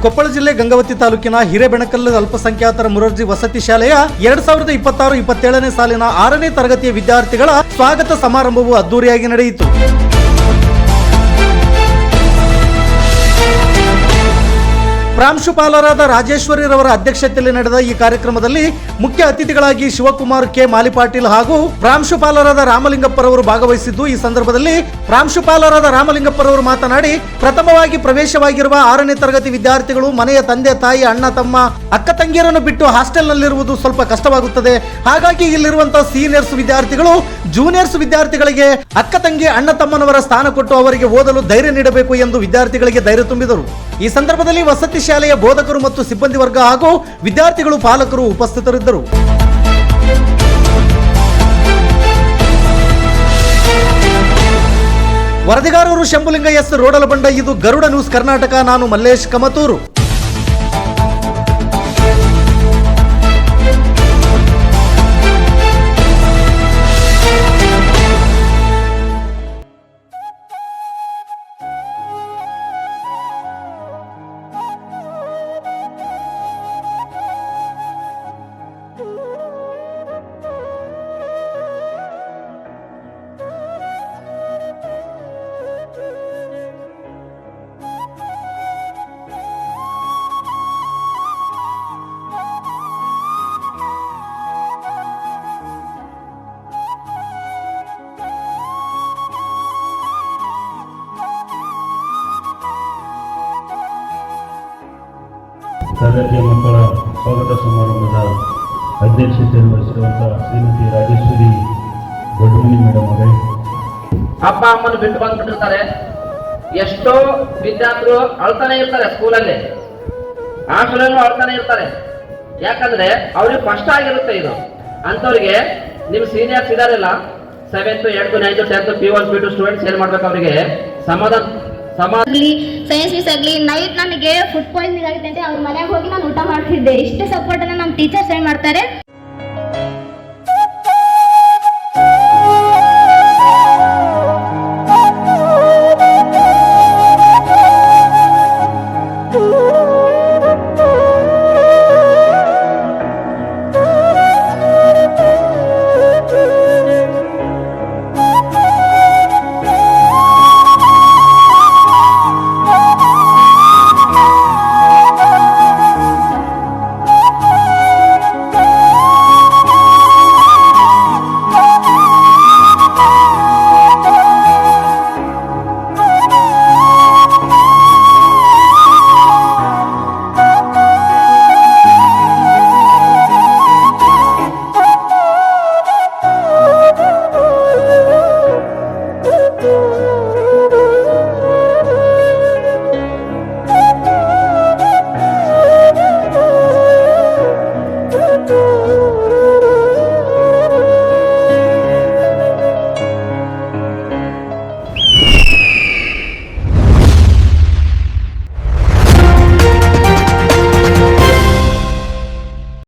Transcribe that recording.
ಕೊಪ್ಪಳ ಜಿಲ್ಲೆ ಗಂಗಾವತಿ ತಾಲೂಕಿನ ಹಿರೇಬೆಣಕಲ್ ಅಲ್ಪಸಂಖ್ಯಾತರ ಮುರಾರ್ಜಿ ವಸತಿ ಶಾಲೆಯ 2026-27ನೇ ಸಾಲಿನ 6ನೇ ತರಗತಿಯ ವಿದ್ಯಾರ್ಥಿಗಳ ಸ್ವಾಗತ ಸಮಾರಂಭವು ಅದ್ದೂರಿಯಾಗಿ ನಡೆಯಿತು. ಪ್ರಾಂಶುಪಾಲರಾದ ರಾಜೇಶ್ವರಿರವರ ಅಧ್ಯಕ್ಷತೆಯಲ್ಲಿ ನಡೆದ ಈ ಕಾರ್ಯಕ್ರಮದಲ್ಲಿ ಮುಖ್ಯ ಅತಿಥಿಗಳಾಗಿ ಶಿವಕುಮಾರ್ ಕೆ ಮಾಲಿಪಾಟೀಲ್ ಹಾಗೂ ಪ್ರಾಂಶುಪಾಲರಾದ ರಾಮಲಿಂಗಪ್ಪರವರು ಭಾಗವಹಿಸಿದ್ದು, ಈ ಸಂದರ್ಭದಲ್ಲಿ ಪ್ರಾಂಶುಪಾಲರಾದ ರಾಮಲಿಂಗಪ್ಪರವರು ಮಾತನಾಡಿ, ಪ್ರಥಮವಾಗಿ ಪ್ರವೇಶವಾಗಿರುವ 6ನೇ ತರಗತಿ ವಿದ್ಯಾರ್ಥಿಗಳು ಮನೆಯ ತಂದೆ ತಾಯಿ ಅಣ್ಣ ತಮ್ಮ ಅಕ್ಕ ತಂಗಿಯರನ್ನು ಬಿಟ್ಟು ಹಾಸ್ಟೆಲ್ನಲ್ಲಿರುವುದು ಸ್ವಲ್ಪ ಕಷ್ಟವಾಗುತ್ತದೆ. ಹಾಗಾಗಿ ಇಲ್ಲಿರುವಂತಹ ಸೀನಿಯರ್ಸ್ ವಿದ್ಯಾರ್ಥಿಗಳು ಜೂನಿಯರ್ಸ್ ವಿದ್ಯಾರ್ಥಿಗಳಿಗೆ ಅಕ್ಕ ತಂಗಿ ಅಣ್ಣ ತಮ್ಮನವರ ಸ್ಥಾನ ಕೊಟ್ಟು ಅವರಿಗೆ ಓದಲು ಧೈರ್ಯ ನೀಡಬೇಕು ಎಂದು ವಿದ್ಯಾರ್ಥಿಗಳಿಗೆ ಧೈರ್ಯ ತುಂಬಿದರು. ಈ ಸಂದರ್ಭದಲ್ಲಿ ವಸತಿ ಶಾಲೆಯ ಬೋಧಕರು ಮತ್ತು ಸಿಬ್ಬಂದಿ ವರ್ಗ ಹಾಗೂ ವಿದ್ಯಾರ್ಥಿಗಳು ಪಾಲಕರು ಉಪಸ್ಥಿತರಿದ್ದರು. ವರದಿಗಾರರು ಶಂಭುಲಿಂಗ ಎಸ್ ರೋಡಲಬಂಡ. ಇದು ಗರುಡ ನ್ಯೂಸ್ ಕರ್ನಾಟಕ. ನಾನು ಮಲ್ಲೇಶ್ ಕಮತೂರು. ತರಗತಿಯ ಮಕ್ಕಳ ಸ್ವಾಗತ ಸಮಾರಂಭದ ಅಧ್ಯಕ್ಷತೆಯನ್ನು ವಹಿಸಿರುವಂತಹ ಶ್ರೀಮತಿ ರಾಜೇಶ್ವರಿ ದೊಡ್ಡಮನಿ ಮೇಡಮ್ ಅವರೇ, ಅಪ್ಪ ಅಮ್ಮನ ಬಿಟ್ಟು ಬಂದ್ಬಿಟ್ಟಿರ್ತಾರೆ. ಎಷ್ಟೋ ವಿದ್ಯಾರ್ಥಿಗಳು ಅಳ್ತಾನೆ ಇರ್ತಾರೆ, ಸ್ಕೂಲಲ್ಲಿ ಹಾಸ್ಟೆಲಲ್ಲೂ ಅಳ್ತಾನೆ ಇರ್ತಾರೆ. ಯಾಕಂದ್ರೆ ಅವ್ರಿಗೆ ಕಷ್ಟ ಆಗಿರುತ್ತೆ ಇದು. ಅಂಥವ್ರಿಗೆ ನಿಮ್ ಸೀನಿಯರ್ಸ್ ಇದಾರಲ್ಲ, 7th 8th 9th 10th P1 P2 students ಏನ್ ಮಾಡ್ಬೇಕು, ಅವರಿಗೆ ಸೈನ್ಸ್ ಮಿಸ್ ಆಗಲಿ, ನೈಟ್ ನನಗೆ ಫುಡ್ ಪಾಯ್ಸನಿಂಗ್ ಆಗುತ್ತೆ ಅಂತ ಅವ್ರ ಮನೆಗೆ ಹೋಗಿ ನಾನು ಊಟ ಮಾಡ್ತಿದ್ದೆ. ಇಷ್ಟು ಸಪೋರ್ಟ್ ಅನ್ನ ನಮ್ಮ ಟೀಚರ್ಸ್ ಏನ್ ಮಾಡ್ತಾರೆ.